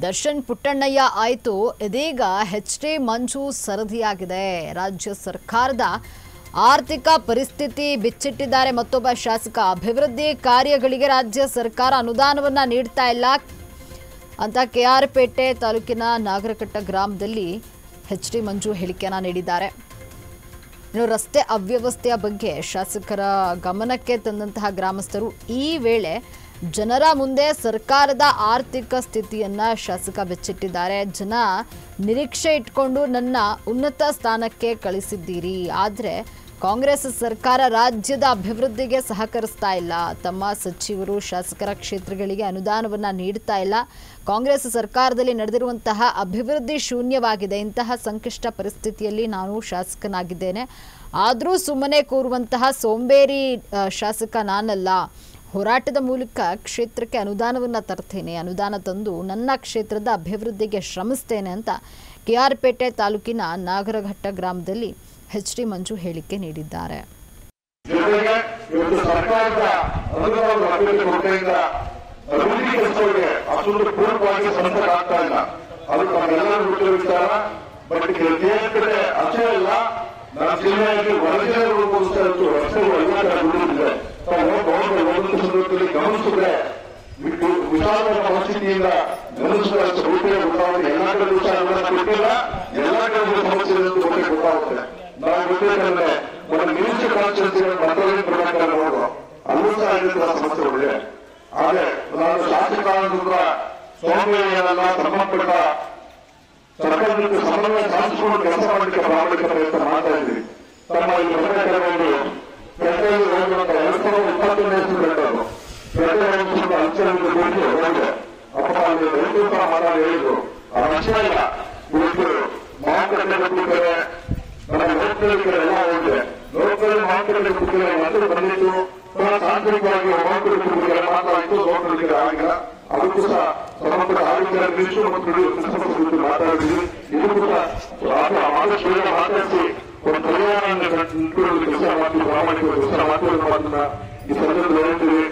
ದರ್ಶನ್ ಪುಟ್ಟಣ್ಣಯ್ಯ ಆಯಿತು, ಇದೀಗ ಎಚ್.ಡಿ. ಮಂಜು ಸರದಿಯಾಗಿದೆ. ರಾಜ್ಯ ಸರ್ಕಾರದ ಆರ್ಥಿಕ ಪರಿಸ್ಥಿತಿ ಬಿಚ್ಚಿಟ್ಟಿದ್ದಾರೆ ಮತ್ತೊಬ್ಬ ಶಾಸಕ. ಅಭಿವೃದ್ಧಿ ಕಾರ್ಯಗಳಿಗೆ ರಾಜ್ಯ ಸರ್ಕಾರ ಅನುದಾನವನ್ನ ನೀಡ್ತಾ ಇಲ್ಲ ಅಂತ ಕೆಆರ್ ಪೇಟೆ ತಾಲೂಕಿನ ನಾಗರಕಟ್ಟ ಗ್ರಾಮದಲ್ಲಿ ಎಚ್.ಡಿ. ಮಂಜು ಹೇಳಿಕೆಯನ್ನ ನೀಡಿದ್ದಾರೆ. ಇನ್ನು ರಸ್ತೆ ಅವ್ಯವಸ್ಥೆಯ ಬಗ್ಗೆ ಶಾಸಕರ ಗಮನಕ್ಕೆ ತಂದಂತಹ ಗ್ರಾಮಸ್ಥರು ಈ ವೇಳೆ ಜನರ ಮುಂದೆ ಸರ್ಕಾರದ ಆರ್ಥಿಕ ಸ್ಥಿತಿಯನ್ನ ಶಾಸಕ ಬೆಚ್ಚಿಟ್ಟಿದ್ದಾರೆ. ಜನ ನಿರೀಕ್ಷೆ ಇಟ್ಕೊಂಡು ನನ್ನ ಉನ್ನತ ಸ್ಥಾನಕ್ಕೆ ಕಳಿಸಿದ್ದೀರಿ, ಆದರೆ ಕಾಂಗ್ರೆಸ್ ಸರ್ಕಾರ ರಾಜ್ಯದ ಅಭಿವೃದ್ಧಿಗೆ ಸಹಕರಿಸ್ತಾ ಇಲ್ಲ. ತಮ್ಮ ಸಚಿವರು ಶಾಸಕರ ಕ್ಷೇತ್ರಗಳಿಗೆ ಅನುದಾನವನ್ನ ನೀಡ್ತಾ ಇಲ್ಲ. ಕಾಂಗ್ರೆಸ್ ಸರ್ಕಾರದಲ್ಲಿ ನಡೆದಿರುವಂತಹ ಅಭಿವೃದ್ಧಿ ಶೂನ್ಯವಾಗಿದೆ. ಇಂತಹ ಸಂಕಷ್ಟ ಪರಿಸ್ಥಿತಿಯಲ್ಲಿ ನಾನು ಶಾಸಕನಾಗಿದ್ದೇನೆ, ಆದರೂ ಸುಮ್ಮನೆ ಕೂರುವಂತಹ ಸೋಂಬೇರಿ ಶಾಸಕ ನಾನಲ್ಲ. ಹೋರಾಟದ ಮೂಲಕ ಕ್ಷೇತ್ರಕ್ಕೆ ಅನುದಾನವನ್ನು ತರ್ತೇನೆ, ಅನುದಾನ ತಂದು ನನ್ನ ಕ್ಷೇತ್ರದ ಅಭಿವೃದ್ಧಿಗೆ ಶ್ರಮಿಸ್ತೇನೆ ಅಂತ ಕೆಆರ್ ಪೇಟೆ ತಾಲೂಕಿನ ನಾಗರಘಟ್ಟ ಗ್ರಾಮದಲ್ಲಿ ಎಚ್.ಡಿ. ಮಂಜು ಹೇಳಿಕೆ ನೀಡಿದ್ದಾರೆ. ಗಮನಿಸಿದ್ರೆ ವಿಶಾಲವಾದ ಪರಿಸ್ಥಿತಿಯಿಂದ ಗಮನಿಸಿದಷ್ಟು ಎಲ್ಲ ಕಡೆ ಕೊಟ್ಟಿಲ್ಲ, ಎಲ್ಲ ಕಡೆ ಸಮಸ್ಯೆ ಗೊತ್ತಾಗುತ್ತೆ. ನಾವು ಗೊತ್ತಿರಬೇಕಂದ್ರೆ ನಮ್ಮ ನಿರೀಕ್ಷೆ ಕಾನ್ಸ್ಟಿಟ್ಯೂನ್ಸಿಗಳ ಮತದಾನ ಪ್ರಕಾರ ನೋಡುವ ಅಲ್ಲೂ ಸಹ ಆಗಿರುವ ಸಮಸ್ಯೆಗಳಿದೆ. ಆದರೆ ನಾನು ಶಾಸಕ ಕೂಡ ಸೋಮವಾರ ಸಂಬಂಧಪಟ್ಟ ಸರ್ಕಾರಕ್ಕೆ ಸಮನ್ವಯ ಸಾಧಿಸಿಕೊಂಡು ಕೆಲಸ ಮಾಡಲಿಕ್ಕೆ ಪ್ರಾಮಾಣಿಕ ಪ್ರಯತ್ನ ಮಾಡ್ತಾ ಇದ್ವಿ. ತಮ್ಮ ಈ ಮತದಾರರು ಪೇಟೆಯಲ್ಲಿ ಹೋಗುವಂತ 2021 ಪೇಟೆಗಳು ಅಂಚೆಯನ್ನು ಹೋಗಿದೆ. ಅಪ್ಪ ಅಲ್ಲಿ ರೈತರು ಸಹ ಮಾತಾಡಿ ಹೇಳಿದ್ರು, ಆ ವಿಷಯ ಇಲ್ಲ. ಇವತ್ತು ಮಾರುಕಟ್ಟೆ ಕೂತಾರೆ, ನಮ್ಮ ಲೋಕಲ್ ಎಲ್ಲ ಹೋಗಿದೆ. ಲೋಕಲ್ ಮಾರುಕಟ್ಟೆ ಕೂತಾರೆ ಮತ್ತೆ ಬಂದಿತ್ತು, ತಾಂತ್ರಿಕವಾಗಿ ಮಾರುಕಟ್ಟೆ ಕೂತಾರೆ ಮಾತಾಡಿತ್ತು, ಲೋಕಲ್ ಆಗಿಲ್ಲ. ಅದಕ್ಕೂ ಸಹ ಸಂಬಂಧಪಟ್ಟ ಆರೋಗ್ಯ ಮಿನಿಸ್ಟರ್ ಮತ್ತು ಮಾತಾಡಿದ್ವಿ. ಇದು ಕೂಡ ಆದಷ್ಟು ಬೇಗ ಮಾತಾಡಿಸಿ ಒಂದು ಪರಿಹಾರ ಕೆಲಸ ಮಾಡ್ತೀವಿ, ಪ್ರಾಮಾಣಿಕ ಕೆಲಸ ಮಾಡ್ತೀವಿ ಅನ್ನೋದನ್ನ ಈ ಸಂದರ್ಭದಲ್ಲಿ ಹೇಳ್ತೀವಿ.